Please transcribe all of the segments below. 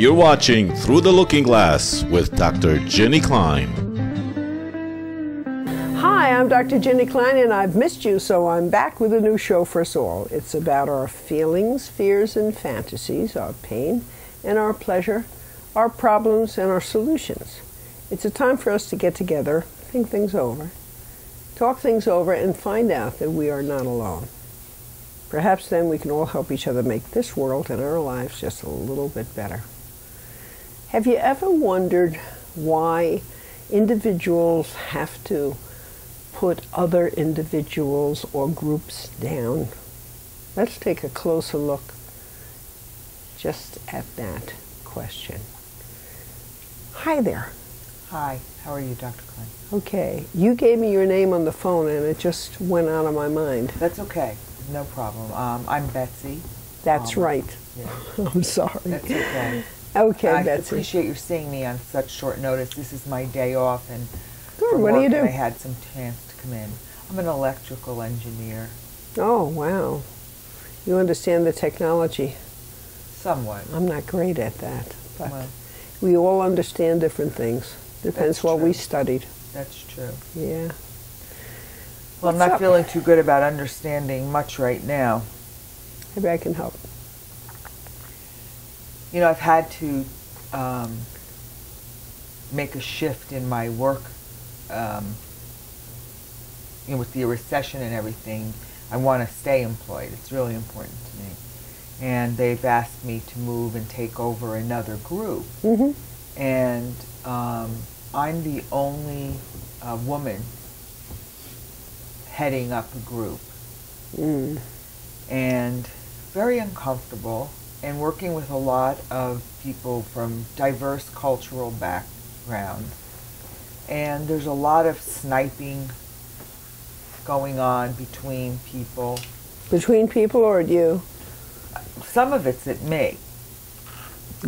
You're watching Through the Looking Glass with Dr. Jenny Klein. Hi, I'm Dr. Jenny Klein, and I've missed you, so I'm back with a new show for us all. It's about our feelings, fears, and fantasies, our pain and our pleasure, our problems and our solutions. It's a time for us to get together, think things over, talk things over, and find out that we are not alone. Perhaps then we can all help each other make this world and our lives just a little bit better. Have you ever wondered why individuals have to put other individuals or groups down? Let's take a closer look just at that question. Hi there. Hi, how are you, Dr. Klein? Okay, you gave me your name on the phone and it just went out of my mind. That's okay, no problem. I'm Betsy. That's right. Yeah. I'm sorry. That's okay. Okay, I Betsy. appreciate you seeing me on such short notice. This is my day off, and Good. from What do you work, do? and I had some chance to come in. I'm an electrical engineer. Oh, wow. You understand the technology. Somewhat. I'm not great at that, but Well, we all understand different things. Depends That's what we true. studied. that's true. Yeah. Well, I'm What's not up? feeling too good about understanding much right now. Maybe I can help. You know, I've had to make a shift in my work. You know, with the recession and everything, I want to stay employed. It's really important to me. And they've asked me to move and take over another group. Mm-hmm. And I'm the only woman heading up a group. Mm. And very uncomfortable, and working with a lot of people from diverse cultural backgrounds. And there's a lot of sniping going on between people. Between people or you? Some of it's at me.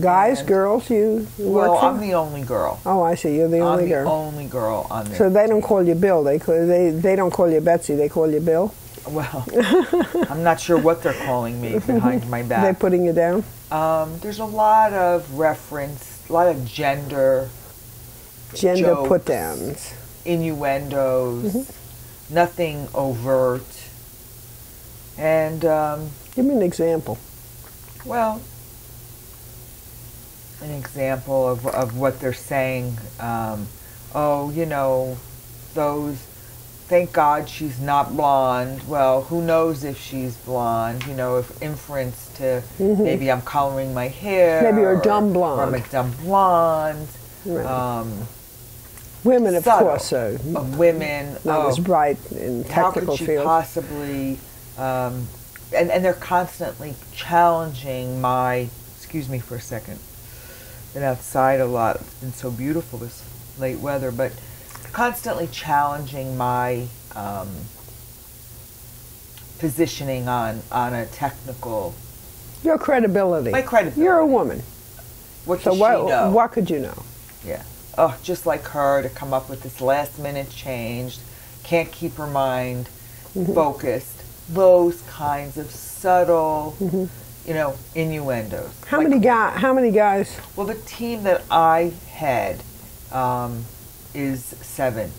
Guys, And- girls, you work Well, for? I'm the only girl. Oh, I see. You're the only I'm girl. the only girl on this So they don't team. call you Bill. They don't call you Betsy. They call you Bill. Well, I'm not sure what they're calling me behind my They're back. putting you down. There's a lot of reference, a lot of gender jokes, Put downs. innuendos, nothing overt. And, Give me an example. well, an example of what they're saying. Oh, you know, thank God she's not blonde. Well, who knows if she's blonde? You know, if inference to maybe I'm coloring my hair. Maybe you're a dumb Or blonde. I'm a dumb blonde. Right. Women, of subtle. course, are Women. not as bright in How technical could she fields. possibly, and they're constantly challenging my, excuse me for a second, been outside a lot, it's been so beautiful this late weather, but constantly challenging my positioning on a technical, Your credibility. my credibility. You're a woman. What So does she know? what could you know? Yeah. Oh, just like her to come up with this last minute change, can't keep her mind focused. Those kinds of subtle, you know, innuendos. How Like- many guys? Well, the team that I had is 7.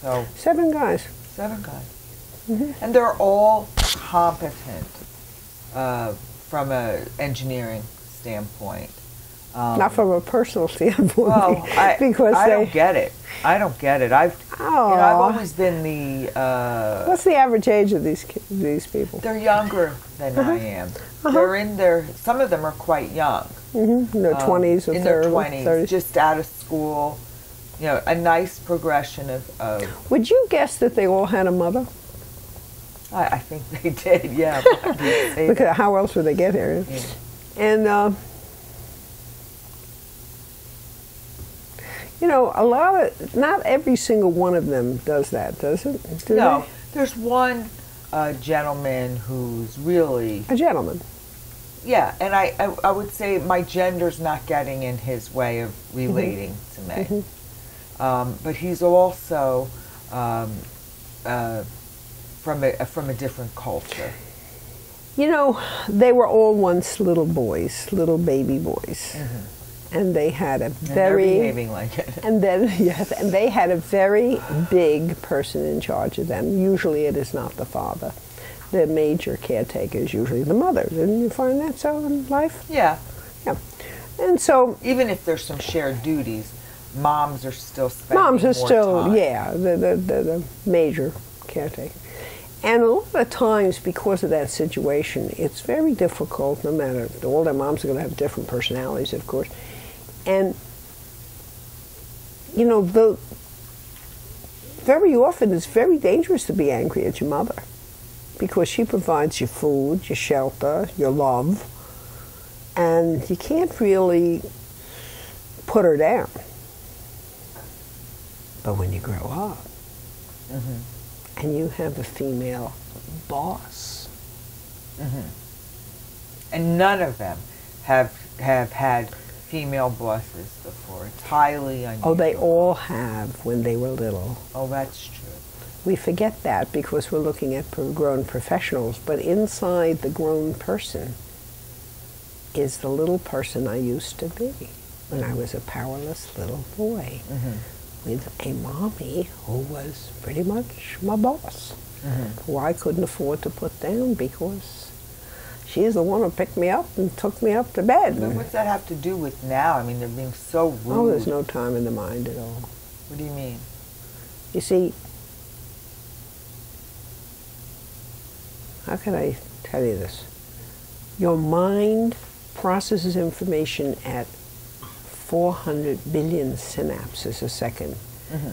So 7 guys. 7 guys, and they're all competent from a engineering standpoint. Not from a personal standpoint. Well, because I they. don't get it. I don't get it. I've always been the. What's the average age of these people? They're younger than I am. They're in their. Some of them are quite young. In their 20s or in their 30s. 20s, just out of school. You know, a nice progression of Would you guess that they all had a mother? I think they did. Yeah. Look at how else would they get here? Yeah. And you know, not every single one of them does that, does it? Do No, there's one gentleman who's really. they? A gentleman. Yeah, and I would say my gender's not getting in his way of relating to me. But he's also from a different culture. You know, they were all once little boys, little baby boys. And they had a very... they're behaving like it. And then, yes, and they had a very big person in charge of them. Usually it is not the father. The major caretaker is usually the mother. Didn't you find that so in life? Yeah. Yeah. And so... Even if there's some shared duties, moms are still spending Moms are more still, time. yeah, the major caretaker. And a lot of times, because of that situation, it's very difficult, no matter, all their moms are going to have different personalities, of course. And, you know, very often it's very dangerous to be angry at your mother because she provides your food, your shelter, your love, and you can't really put her down. But when you grow up and you have a female boss, and none of them have had female bosses before. It's highly unusual. oh, they all have when they were little. Oh, that's true. We forget that because we're looking at grown professionals, but inside the grown person is the little person I used to be when I was a powerless little boy with a mommy who was pretty much my boss, who I couldn't afford to put down because she's the one who picked me up and took me up to bed. But what's that have to do with now? I mean, they're being so rude. Oh, there's no time in the mind at all. What do you mean? You see, how can I tell you this? Your mind processes information at 400 billion synapses a second.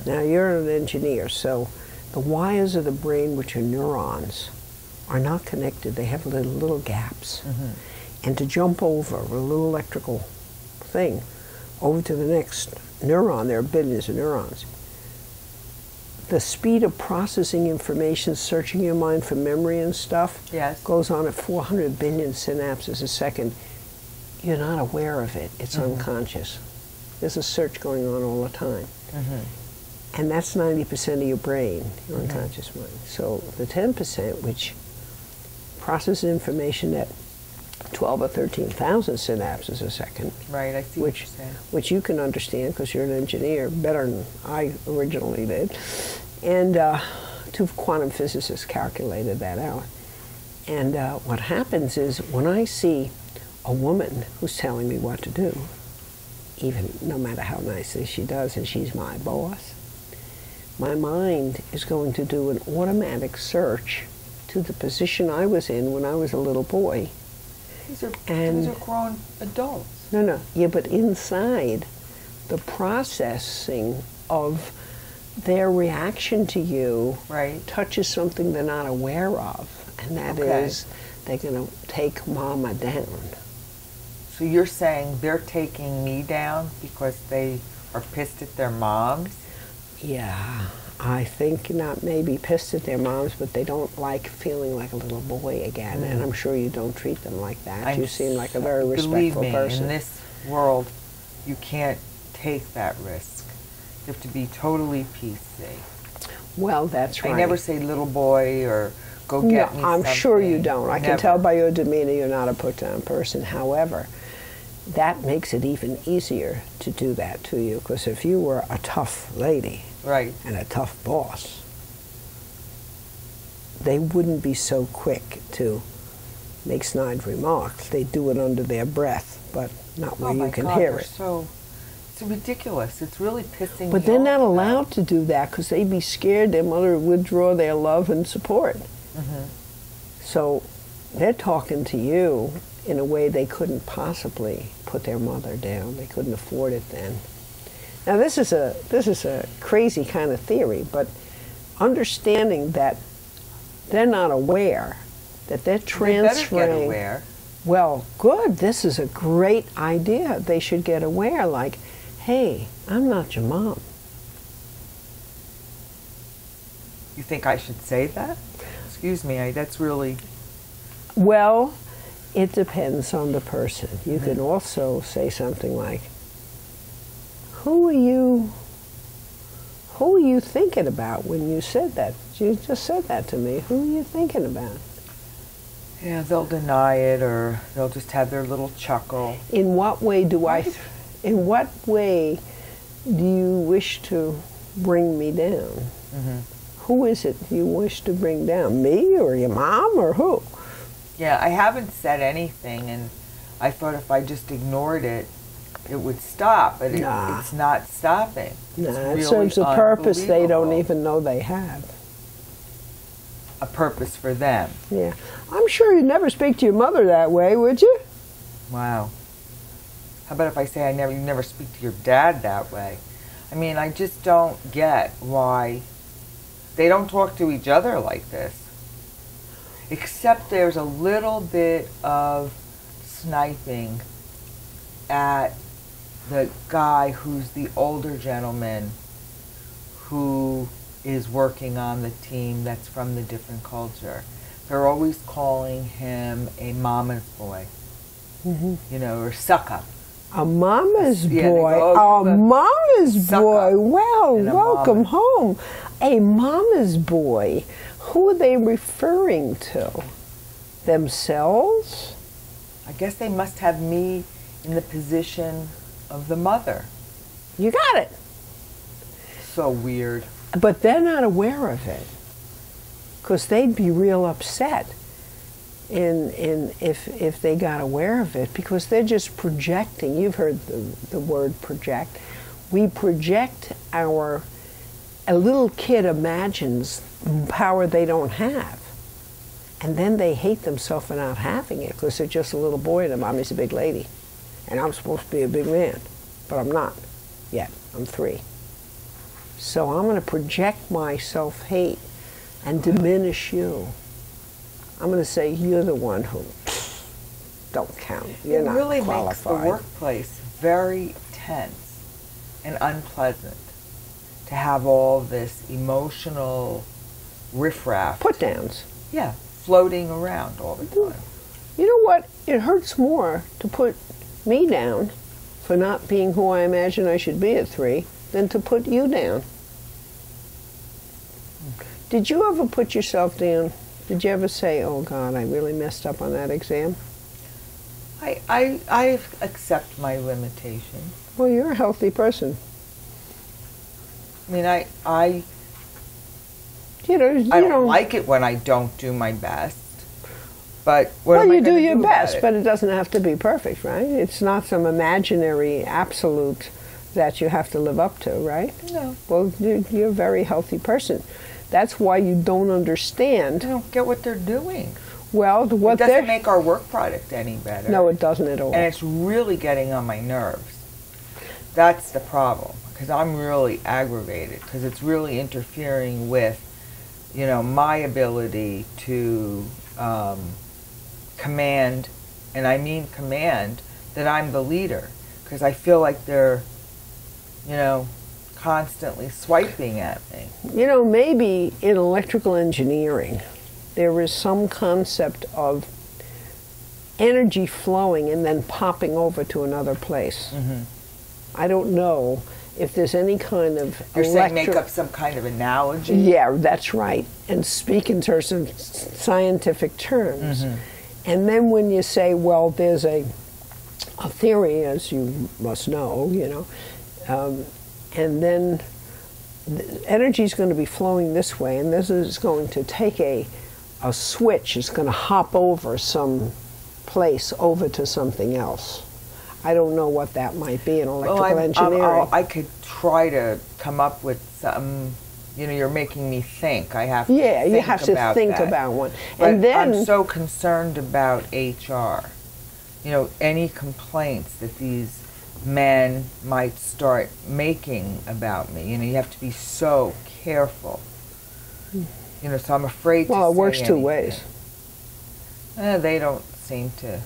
Now, you're an engineer, so the wires of the brain, which are neurons, are not connected. They have little gaps. And to jump over a little electrical thing over to the next neuron, there are billions of neurons. The speed of processing information, searching your mind for memory and stuff, goes on at 400 billion synapses a second. You're not aware of it. It's unconscious. There's a search going on all the time. And that's 90% of your brain, your unconscious mind. So the 10%, which processes information at 12 or 13,000 synapses a second. Right, I see what you're saying. Which you can understand because you're an engineer better than I originally did. And two quantum physicists calculated that out. And what happens is when I see a woman who's telling me what to do, even no matter how nicely she does, and she's my boss, my mind is going to do an automatic search to the position I was in when I was a little boy. These are grown adults. No. Yeah, but inside the processing of their reaction to you touches something they're not aware of, and that is they're going to take Mama down. So you're saying they're taking me down because they are pissed at their moms? Yeah, I think not maybe pissed at their moms, but they don't like feeling like a little boy again. And I'm sure you don't treat them like that. You seem like a very respectful person. Believe me, in this world, you can't take that risk. You have to be totally PC. Well, that's right. I never say little boy or go get me I'm something. sure you don't. I Never. can tell by your demeanor you're not a put-down person. However, that makes it even easier to do that to you, because if you were a tough lady and a tough boss, they wouldn't be so quick to make snide remarks. They do it under their breath, but not where you can hear it. It's ridiculous. It's really pissing me off. But they're not allowed to do that because they'd be scared their mother would withdraw their love and support. So they're talking to you in a way they couldn't possibly put their mother down. They couldn't afford it then. Now this is a crazy kind of theory, but understanding that they're not aware, that they're transferring. They better get aware. Well, good. This is a great idea. They should get aware, like, hey, I'm not your mom. You think I should say that? Excuse me, that's really... Well, it depends on the person. You can also say something like, who are you thinking about when you said that? You just said that to me. Who are you thinking about? Yeah, they'll deny it, or they'll just have their little chuckle. In what way in what way do you wish to bring me down? Mm-hmm. Who is it you wish to bring down? Me or your mom or who? Yeah, I haven't said anything, and I thought if I just ignored it, it would stop, but it's not stopping. Nah, it's it really serves a purpose they don't unbelievable. even know they have. A purpose for them. Yeah. I'm sure you'd never speak to your mother that way, would you? Wow. How about if I say you never speak to your dad that way? I mean, I just don't get why they don't talk to each other like this. Except there's a little bit of sniping at the guy who's the older gentleman who is working on the team that's from the different culture. They're always calling him a mama's boy, you know, or suck-up. A mama's Yeah, they boy. go, A mama's suck boy. up Well, and a welcome mama's. home. A mama's boy. Who are they referring to? Themselves? I guess they must have me in the position of the mother. You got it. So weird. But they're not aware of it, because they'd be real upset if they got aware of it, because they're just projecting. You've heard the word project. We project a little kid imagines power they don't have, and then they hate themselves for not having it, because they're just a little boy and their mommy's a big lady, and I'm supposed to be a big man, but I'm not yet. I'm 3. So I'm going to project my self-hate and diminish you. I'm going to say you're the one who don't count. You're not really qualified. makes the workplace very tense and unpleasant to have all this emotional riffraff. Put-downs. Yeah, floating around all the time. You know what? It hurts more to put me down for not being who I imagine I should be at 3 than to put you down. Did you ever put yourself down? Did you ever say, oh God, I really messed up on that exam? I accept my limitations. Well, you're a healthy person. I mean, I You don't like it when I don't do my best. But what well, am I you do gonna your about best, it? but it doesn't have to be perfect, right? It's not some imaginary absolute that you have to live up to, right? No. Well, you're a very healthy person. That's why you don't I understand. don't get what they're doing. Well, what It they're... doesn't make our work product any better. No, it doesn't at all. And it's really getting on my nerves. That's the problem, because I'm really aggravated, because it's really interfering with, you know, my ability to command, and I mean command, that I'm the leader, because I feel like they're, you know, constantly swiping at me. You know, maybe in electrical engineering, there is some concept of energy flowing and then popping over to another place. Mm-hmm. I don't know if there's any kind of You're saying make up some kind of analogy? Yeah, that's right. And speak in terms of scientific terms. Mm-hmm. And then when you say, well, there's a theory, as you must know, you know, and then the energy is going to be flowing this way, and this is going to take a switch. It's going to hop over some place over to something else. I don't know what that might be in electrical engineering. I could try to come up with some, you know, you're making me think. I have to yeah, think you have to about think that. about one. But And then I'm so concerned about HR. You know, any complaints that these men might start making about me. You know, you have to be so careful. You know, so I'm afraid to well, it say works two anything. ways. They don't seem to.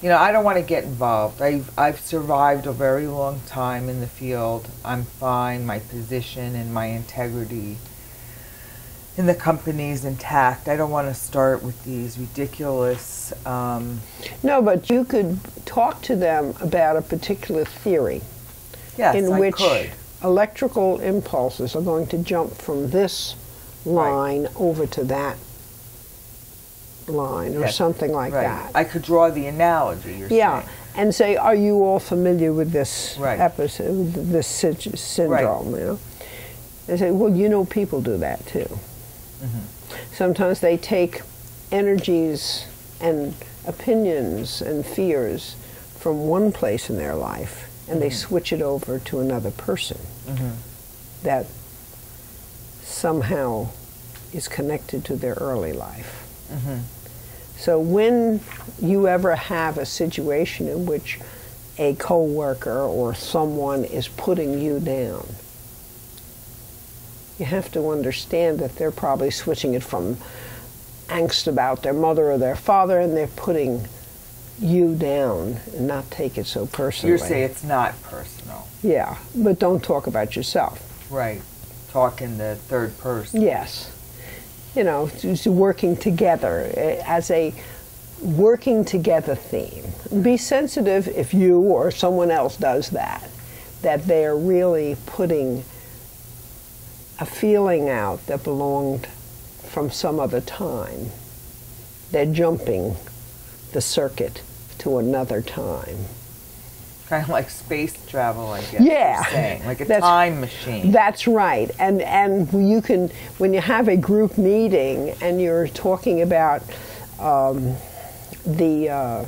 You know, I don't want to get involved. I've survived a very long time in the field. I'm fine. My position and my integrity in the company's intact. I don't want to start with these ridiculous. No, but you could talk to them about a particular theory Yes, in I which could. electrical impulses are going to jump from this line over to that line or Yes, something like right. that. I could draw the analogy, you're saying. And say, are you all familiar with this Right. episode, this syndrome, you know? They say, well, you know, people do that too. Sometimes they take energies and opinions and fears from one place in their life and they switch it over to another person that somehow is connected to their early life. So when you ever have a situation in which a coworker or someone is putting you down, you have to understand that they're probably switching it from angst about their mother or their father, and they're putting you down and not take it so personally. You're saying it's not personal. Yeah, but don't talk about yourself. Right. Talk in the third person. Yes. You know, it's working together as a working together theme. Be sensitive if you or someone else does that they're really putting a feeling out that belonged from some other time. They're jumping the circuit to another time. Kind of like space travel, I guess. Yeah. You're saying. Like a time machine. That's right. And you can, when you have a group meeting and you're talking about the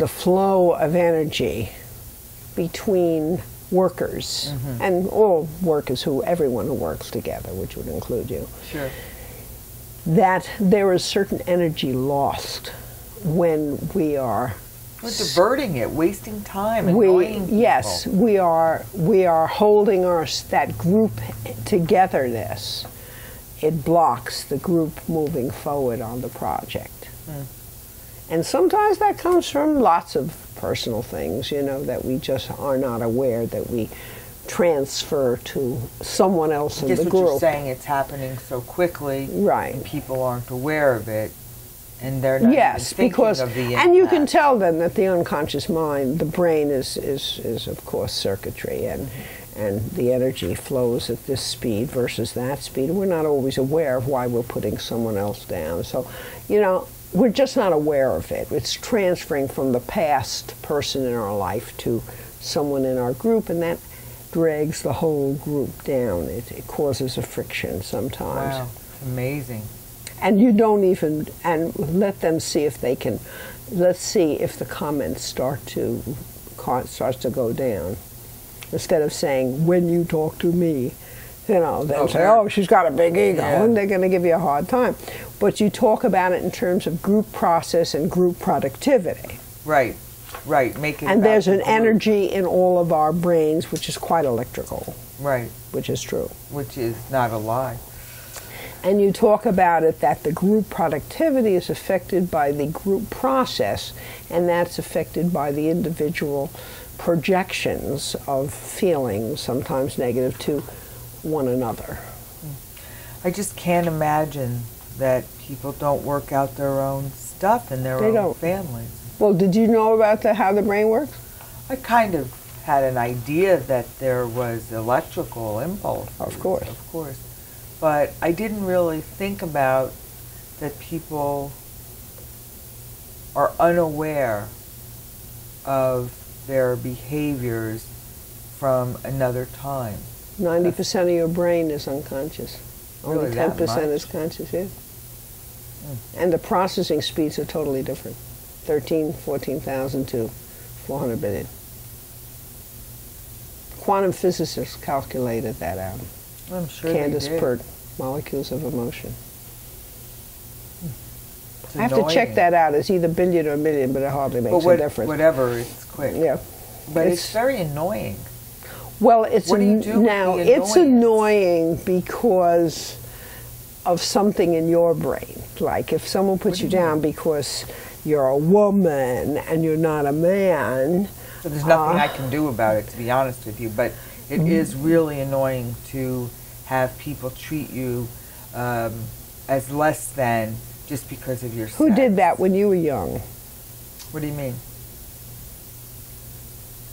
flow of energy between workers and all workers, everyone who works together, which would include you. Sure. That there is certain energy lost when we are We're diverting it, wasting time, annoying people. Yes, we are holding that group togetherness. It blocks the group moving forward on the project. And sometimes that comes from lots of personal things, you know, that we just are not aware, that we transfer to someone else in the I guess group. what you're saying, it's happening so quickly, right? And people aren't aware of it, and they're not even thinking of the impact. And you can tell then that the unconscious mind, the brain is of course circuitry, and the energy flows at this speed versus that speed. We're not always aware of why we're putting someone else down. So, you know, we're just not aware of it. It's transferring from the past person in our life to someone in our group, and that drags the whole group down. It causes a friction sometimes. Wow, amazing. And you don't even, and let them see if they can, let's see if the comments starts to go down. Instead of saying, when you talk to me, you know, they'll say, oh, she's got a big ego, and they're going to give you a hard time. But you talk about it in terms of group process and group productivity. Right, right. Make it and there's an energy in all of our brains which is quite electrical. Right. Which is true. Which is not a lie. And you talk about it that the group productivity is affected by the group process, and that's affected by the individual projections of feelings, sometimes negative, to one another. I just can't imagine that people don't work out their own stuff in their own families. Well, did you know about how the brain works? I kind of had an idea that there was electrical impulse. Of course. Of course. But I didn't really think about that people are unaware of their behaviors from another time. 90% of your brain is unconscious. Only Really, 10% is conscious, yeah. And the processing speeds are totally different. 14,000 to 400 billion. Quantum physicists calculated that out. I'm sure Candace they did. Pert, molecules of emotion. It's I have to check annoying. that out. It's either billion or million, but it hardly makes a difference. Whatever, it's quick. Yeah. But it's very annoying. Well, it's what do you do now with the it's annoying because of something in your brain. Like if someone puts you down because you're a woman and you're not a man. So there's nothing I can do about it, to be honest with you. But it is really annoying to have people treat you as less than just because of your sex. Who did that when you were young? What do you mean?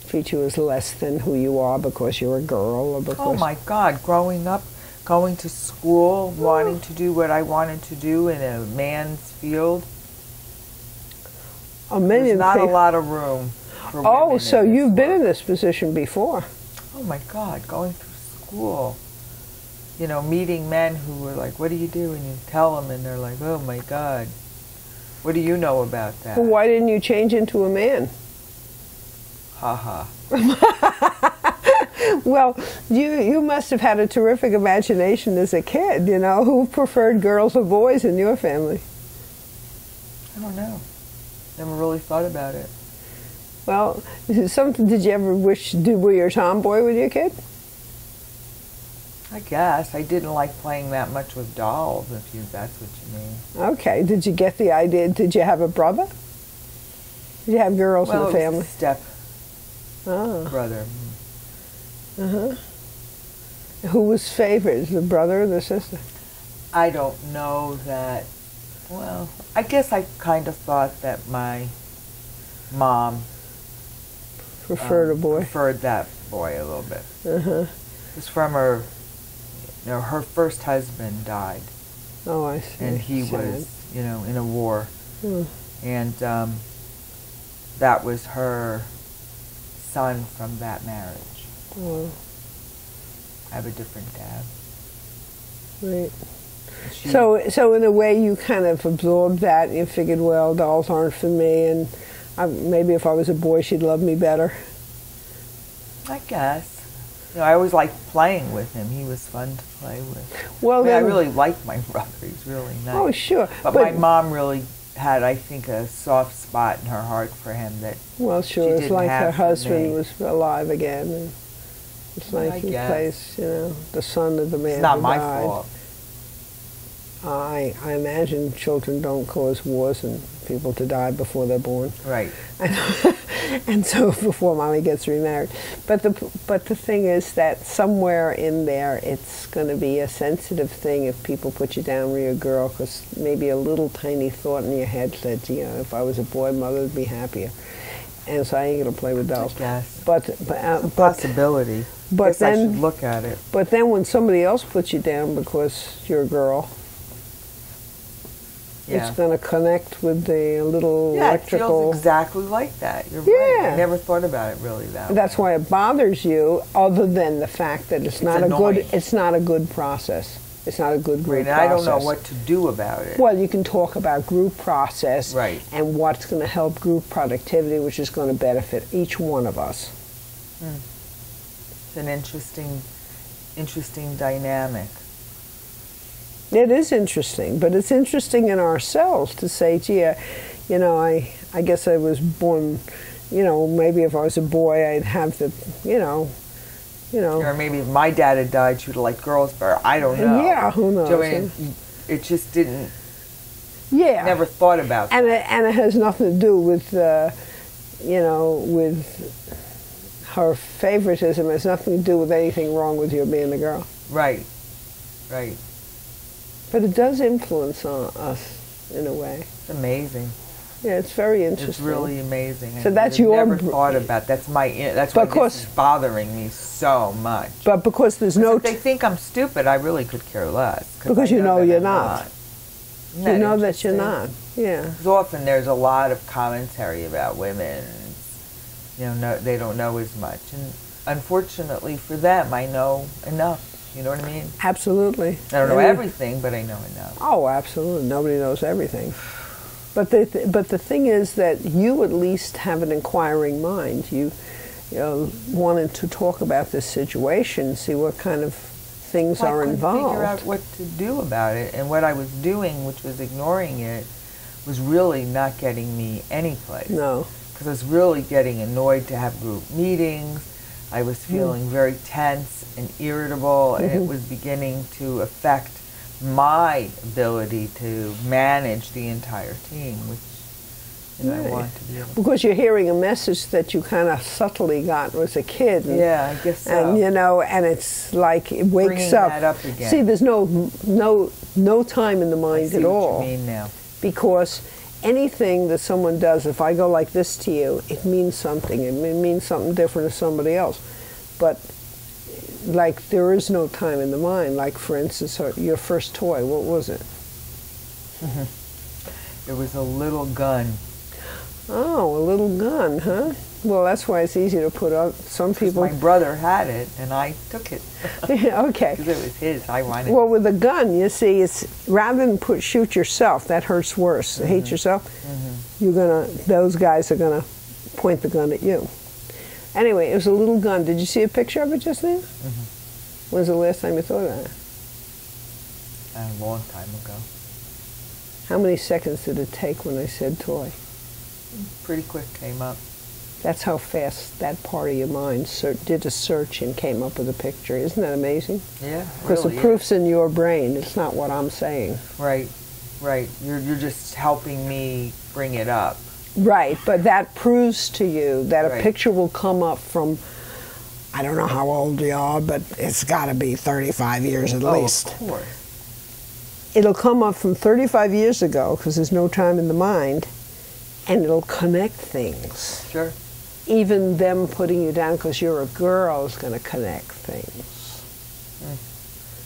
Treat you as less than who you are because you're a girl or because... Oh my God, growing up going to school, wanting to do what I wanted to do in a man's field. There's not a lot of room for women. Oh, so you've been in this position before. Oh my God, going through school. You know, meeting men who were like, what do you do? And you tell them and they're like, oh my God, what do you know about that? Well, why didn't you change into a man? Ha ha. Well, you must have had a terrific imagination as a kid, you know. Who preferred girls or boys in your family? I don't know. Never really thought about it. Well, did you ever were you a tomboy when you were a kid? I guess. I didn't like playing that much with dolls, if that's what you mean. Okay. Did you get the idea? Did you have a brother? Did you have girls in the family? Step brother. Uh-huh. Who was favored, the brother or the sister? I don't know that. Well, I guess I kind of thought that my mom Preferred a boy. Preferred that boy a little bit. Uh-huh. It's from her. You know, her first husband died. Oh, I see. And he was, you know, in a war. Hmm. And that was her son from that marriage. Oh. I have a different dad. Right. So in a way you kind of absorbed that and you figured, well, dolls aren't for me, and maybe if I was a boy she'd love me better. I guess. You know, I always liked playing with him. He was fun to play with. Well, I really liked my brother. He's really nice. Oh, sure. But my mom really had, I think, a soft spot in her heart for him that well, sure. It's like her husband was alive again. And it's like he plays, you know, the son of the man who died. It's not my fault. I imagine children don't cause wars and people to die before they're born. Right. And so before mommy gets remarried. But the thing is that somewhere in there it's going to be a sensitive thing if people put you down when you're a girl, because maybe a little tiny thought in your head said, you know, if I was a boy, mother would be happier. And so I ain't going to play with dolls. I guess. But possibility. But guess then, I should look at it. But then when somebody else puts you down because you're a girl, it's going to connect with the little electrical... it feels exactly like that. You're right. I never thought about it really that way. That's why it bothers you, other than the fact that it's not annoying. It's not a good process. It's not a good group process. I don't know what to do about it. Well, you can talk about group process and what's going to help group productivity, which is going to benefit each one of us. It's an interesting dynamic. It is interesting, but it's interesting in ourselves to say, gee, you know, I guess I was born, you know, maybe if I was a boy, I'd have the, you know. Or maybe if my dad had died, she would have liked girls better. I don't know. Yeah, who knows? So, I mean, it just didn't. Yeah. Never thought about that. And it has nothing to do with, you know, with her favoritism. It has nothing to do with anything wrong with you being a girl. Right. Right. But it does influence us in a way. It's amazing. Yeah, it's very interesting. It's really amazing. So that's your... Never thought about. That's why this is bothering me so much. But because there's no... If they think I'm stupid, I really could care less. Because you know you're not. You know that you're not. Yeah. Because often there's a lot of commentary about women. You know, they don't know as much, and unfortunately for them, I know enough. You know what I mean? Absolutely. I don't know everything, but I know enough. Oh, absolutely. Nobody knows everything. But the thing is that you at least have an inquiring mind. You wanted to talk about this situation, see what kind of things are involved. I couldn't figure out what to do about it, and what I was doing, which was ignoring it, was really not getting me anyplace. No. Because I was really getting annoyed to have group meetings. I was feeling very tense and irritable, and it was beginning to affect my ability to manage the entire team, which I want to be able to. Because you're hearing a message that you kind of subtly got as a kid. And, yeah, I guess so. And, you know, and it's like it wakes Bringing that up again. See, there's no time in the mind at all. I see what you mean now. Because anything that someone does, if I go like this to you, it means something. It means something different to somebody else. But like there is no time in the mind. Like, for instance, your first toy, what was it? It was a little gun. Oh, a little gun, huh? Well, that's why it's easy to put up. Some people... My brother had it, and I took it. Okay. Because it was his. I wanted it. Well, with a gun, you see, it's rather than shoot yourself, that hurts worse. Hate yourself, those guys are going to point the gun at you. Anyway, it was a little gun. Did you see a picture of it just now? When's the last time you thought of that? A long time ago. How many seconds did it take when I said toy? Pretty quick came up. That's how fast that part of your mind did a search and came up with a picture. Isn't that amazing? Yeah, because really the proof's in your brain. It's not what I'm saying. Right, right. You're just helping me bring it up. Right, but that proves to you that a Right. picture will come up from, I don't know how old you are, but it's got to be 35 years at least. Of course. It'll come up from 35 years ago because there's no time in the mind, and it'll connect things. Sure. Even them putting you down because you're a girl is going to connect things.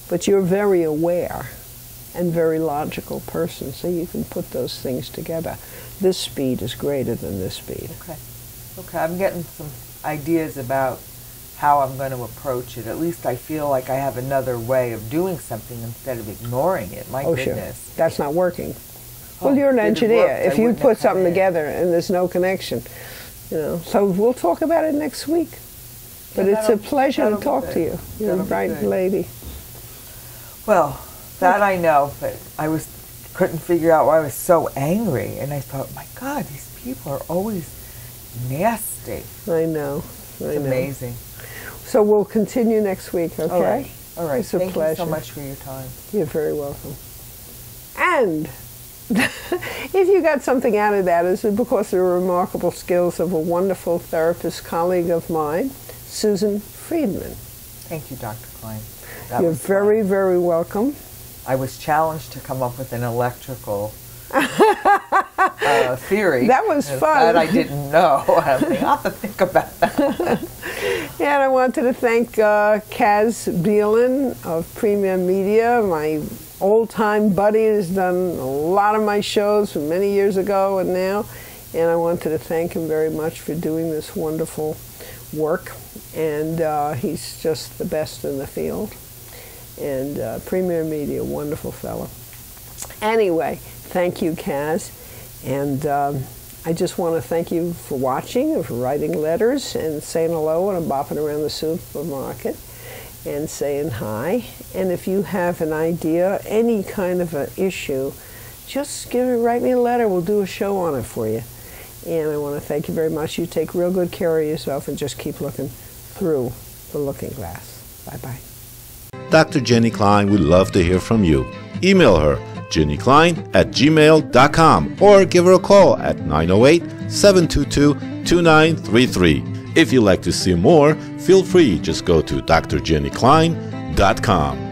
But you're very aware and very logical person, so you can put those things together. This speed is greater than this speed. Okay. Okay, I'm getting some ideas about how I'm going to approach it. At least I feel like I have another way of doing something instead of ignoring it. My goodness. Sure. That's not working. Oh, Well, you're an if it engineer. worked, If I you wouldn't put have come something in. together and there's no connection, you know. So we'll talk about it next week. But Yeah, it's a pleasure to that'll be talk good. to you. You're a That'll be bright good. lady. Well, that I know, but I couldn't figure out why I was so angry. And I thought, my God, these people are always nasty. I know. It's amazing. So we'll continue next week, okay? All right. All right. It's a Thank pleasure. you so much for your time. You're very welcome. And if you got something out of that, it's because of the remarkable skills of a wonderful therapist colleague of mine, Susan Friedman. Thank you, Dr. Klein. That You're was very, fun. very welcome. I was challenged to come up with an electrical theory. That was fun. That I didn't know. I'm thinking, I'll have to think about that. Yeah, and I wanted to thank Kaz Beelan of Premier Media, my old-time buddy who's done a lot of my shows from many years ago and now. And I wanted to thank him very much for doing this wonderful work. And he's just the best in the field. And Premier Media, wonderful fellow. Anyway, thank you, Kaz. And I just want to thank you for watching and for writing letters and saying hello when I'm bopping around the supermarket and saying hi. And if you have an idea, any kind of an issue, just write me a letter. We'll do a show on it for you. And I want to thank you very much. You take real good care of yourself and just keep looking through the looking glass. Bye-bye. Dr. Jenny Klein would love to hear from you. Email her, jennyklein@gmail.com, or give her a call at 908-722-2933. If you'd like to see more, feel free, just go to drjennyklein.com.